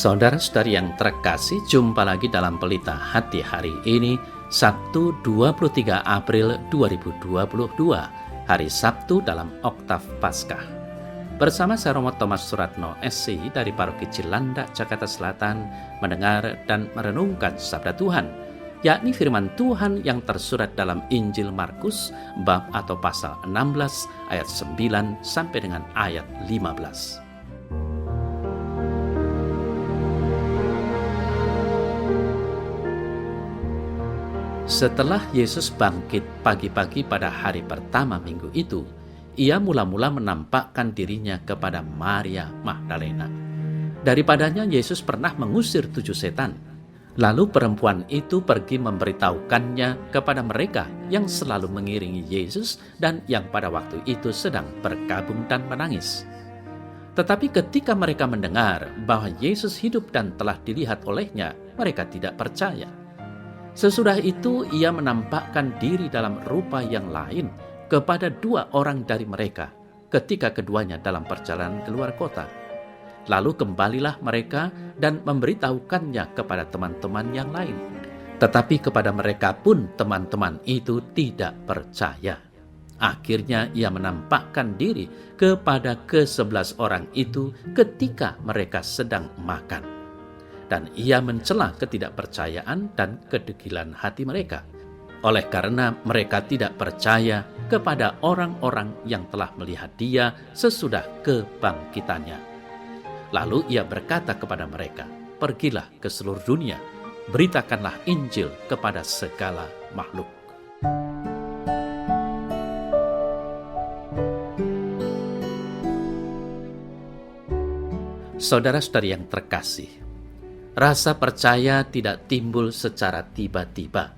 Saudara-saudari yang terkasih, jumpa lagi dalam Pelita Hati hari ini, Sabtu 23 April 2022, hari Sabtu dalam Oktav Paskah. Bersama saya Romo Thomas Suratno SC dari Paroki Cilandak, Jakarta Selatan, mendengar dan merenungkan Sabda Tuhan, yakni firman Tuhan yang tersurat dalam Injil Markus, bab atau pasal 16, ayat 9 sampai dengan ayat 15. Setelah Yesus bangkit pagi-pagi pada hari pertama minggu itu, ia mula-mula menampakkan dirinya kepada Maria Magdalena. Daripadanya Yesus pernah mengusir 7 setan. Lalu perempuan itu pergi memberitahukannya kepada mereka yang selalu mengiringi Yesus dan yang pada waktu itu sedang berkabung dan menangis. Tetapi ketika mereka mendengar bahwa Yesus hidup dan telah dilihat olehnya, mereka tidak percaya. Sesudah itu ia menampakkan diri dalam rupa yang lain kepada 2 orang dari mereka ketika keduanya dalam perjalanan keluar kota. Lalu kembalilah mereka dan memberitahukannya kepada teman-teman yang lain. Tetapi kepada mereka pun teman-teman itu tidak percaya. Akhirnya ia menampakkan diri kepada ke-11 orang itu ketika mereka sedang makan. Dan ia mencela ketidakpercayaan dan kedegilan hati mereka. Oleh karena mereka tidak percaya kepada orang-orang yang telah melihat dia sesudah kebangkitannya. Lalu ia berkata kepada mereka, "Pergilah ke seluruh dunia, beritakanlah Injil kepada segala makhluk." Saudara-saudari yang terkasih, rasa percaya tidak timbul secara tiba-tiba.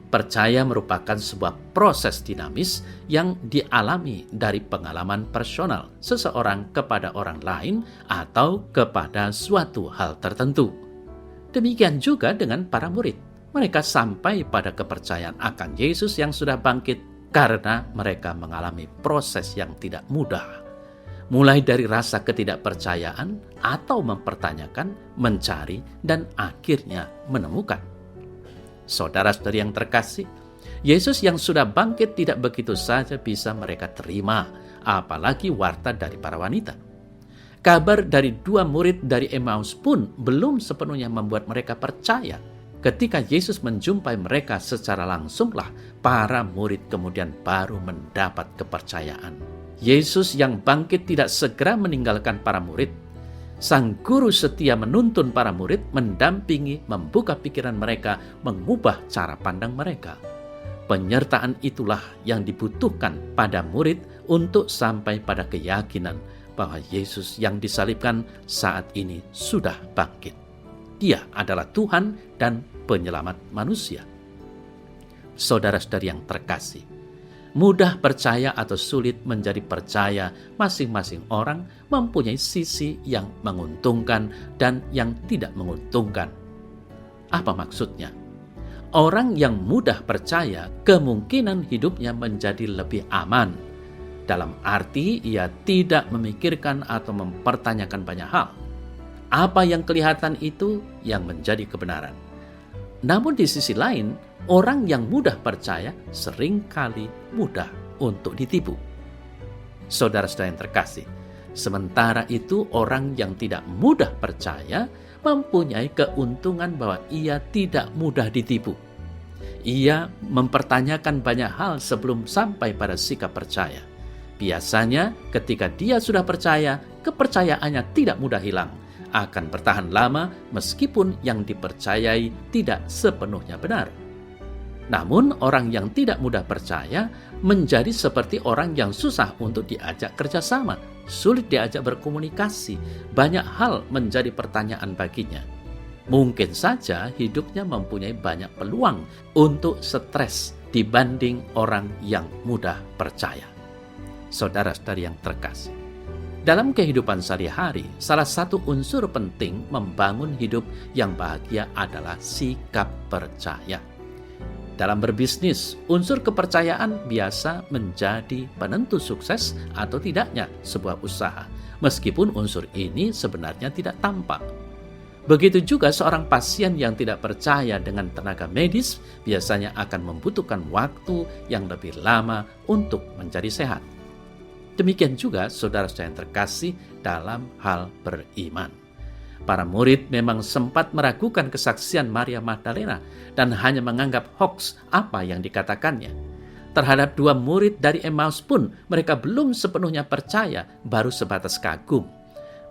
Percaya merupakan sebuah proses dinamis yang dialami dari pengalaman personal seseorang kepada orang lain atau kepada suatu hal tertentu. Demikian juga dengan para murid. Mereka sampai pada kepercayaan akan Yesus yang sudah bangkit karena mereka mengalami proses yang tidak mudah. Mulai dari rasa ketidakpercayaan atau mempertanyakan, mencari, dan akhirnya menemukan. Saudara-saudari yang terkasih, Yesus yang sudah bangkit tidak begitu saja bisa mereka terima, apalagi warta dari para wanita. Kabar dari 2 murid dari Emmaus pun belum sepenuhnya membuat mereka percaya. Ketika Yesus menjumpai mereka secara langsunglah, para murid kemudian baru mendapat kepercayaan. Yesus yang bangkit tidak segera meninggalkan para murid. Sang guru setia menuntun para murid, mendampingi, membuka pikiran mereka, mengubah cara pandang mereka. Penyertaan itulah yang dibutuhkan pada murid untuk sampai pada keyakinan bahwa Yesus yang disalibkan saat ini sudah bangkit. Dia adalah Tuhan dan penyelamat manusia. Saudara-saudari yang terkasih, mudah percaya atau sulit menjadi percaya, masing-masing orang mempunyai sisi yang menguntungkan dan yang tidak menguntungkan. Apa maksudnya? Orang yang mudah percaya kemungkinan hidupnya menjadi lebih aman. Dalam arti ia tidak memikirkan atau mempertanyakan banyak hal. Apa yang kelihatan itu yang menjadi kebenaran. Namun di sisi lain, orang yang mudah percaya seringkali mudah untuk ditipu. Saudara-saudara yang terkasih, sementara itu orang yang tidak mudah percaya mempunyai keuntungan bahwa ia tidak mudah ditipu. Ia mempertanyakan banyak hal sebelum sampai pada sikap percaya. Biasanya ketika dia sudah percaya, kepercayaannya tidak mudah hilang, akan bertahan lama meskipun yang dipercayai tidak sepenuhnya benar. Namun orang yang tidak mudah percaya menjadi seperti orang yang susah untuk diajak kerjasama, sulit diajak berkomunikasi, banyak hal menjadi pertanyaan baginya. Mungkin saja hidupnya mempunyai banyak peluang untuk stres dibanding orang yang mudah percaya. Saudara-saudari yang terkasih, dalam kehidupan sehari-hari, salah satu unsur penting membangun hidup yang bahagia adalah sikap percaya. Dalam berbisnis, unsur kepercayaan biasa menjadi penentu sukses atau tidaknya sebuah usaha, meskipun unsur ini sebenarnya tidak tampak. Begitu juga seorang pasien yang tidak percaya dengan tenaga medis biasanya akan membutuhkan waktu yang lebih lama untuk menjadi sehat. Demikian juga saudara-saudara yang terkasih dalam hal beriman. Para murid memang sempat meragukan kesaksian Maria Magdalena dan hanya menganggap hoaks apa yang dikatakannya. Terhadap dua murid dari Emmaus pun mereka belum sepenuhnya percaya, baru sebatas kagum.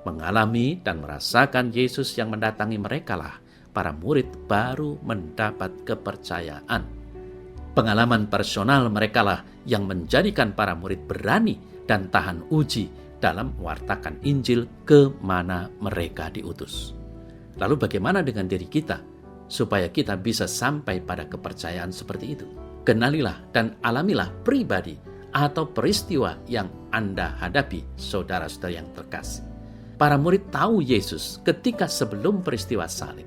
Mengalami dan merasakan Yesus yang mendatangi merekalah para murid baru mendapat kepercayaan. Pengalaman personal merekalah yang menjadikan para murid berani dan tahan uji dalam mewartakan Injil ke mana mereka diutus. Lalu bagaimana dengan diri kita supaya kita bisa sampai pada kepercayaan seperti itu? Kenalilah dan alamilah pribadi atau peristiwa yang Anda hadapi, saudara-saudara yang terkasih. Para murid tahu Yesus ketika sebelum peristiwa salib.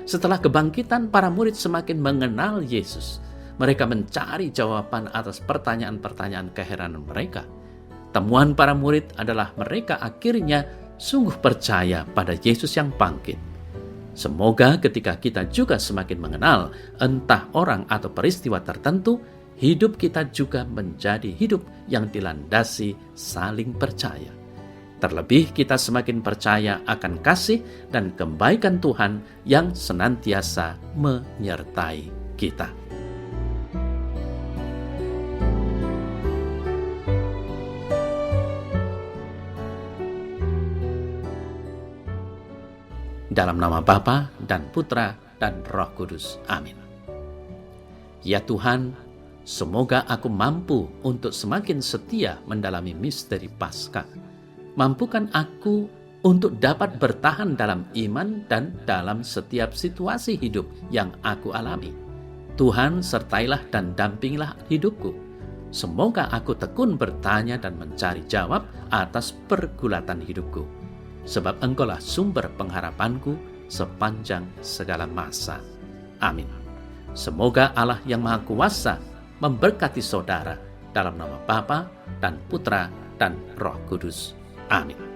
Setelah kebangkitan, para murid semakin mengenal Yesus. Mereka mencari jawaban atas pertanyaan-pertanyaan keheranan mereka. Temuan para murid adalah mereka akhirnya sungguh percaya pada Yesus yang bangkit. Semoga ketika kita juga semakin mengenal entah orang atau peristiwa tertentu, hidup kita juga menjadi hidup yang dilandasi saling percaya. Terlebih kita semakin percaya akan kasih dan kebaikan Tuhan yang senantiasa menyertai kita. Dalam nama Bapa dan Putra dan Roh Kudus. Amin. Ya Tuhan, semoga aku mampu untuk semakin setia mendalami misteri Paskah. Mampukan aku untuk dapat bertahan dalam iman dan dalam setiap situasi hidup yang aku alami. Tuhan, sertailah dan dampingilah hidupku. Semoga aku tekun bertanya dan mencari jawab atas pergulatan hidupku. Sebab Engkaulah sumber pengharapanku sepanjang segala masa. Amin. Semoga Allah yang Maha Kuasa memberkati saudara dalam nama Bapa dan Putra dan Roh Kudus. Amin.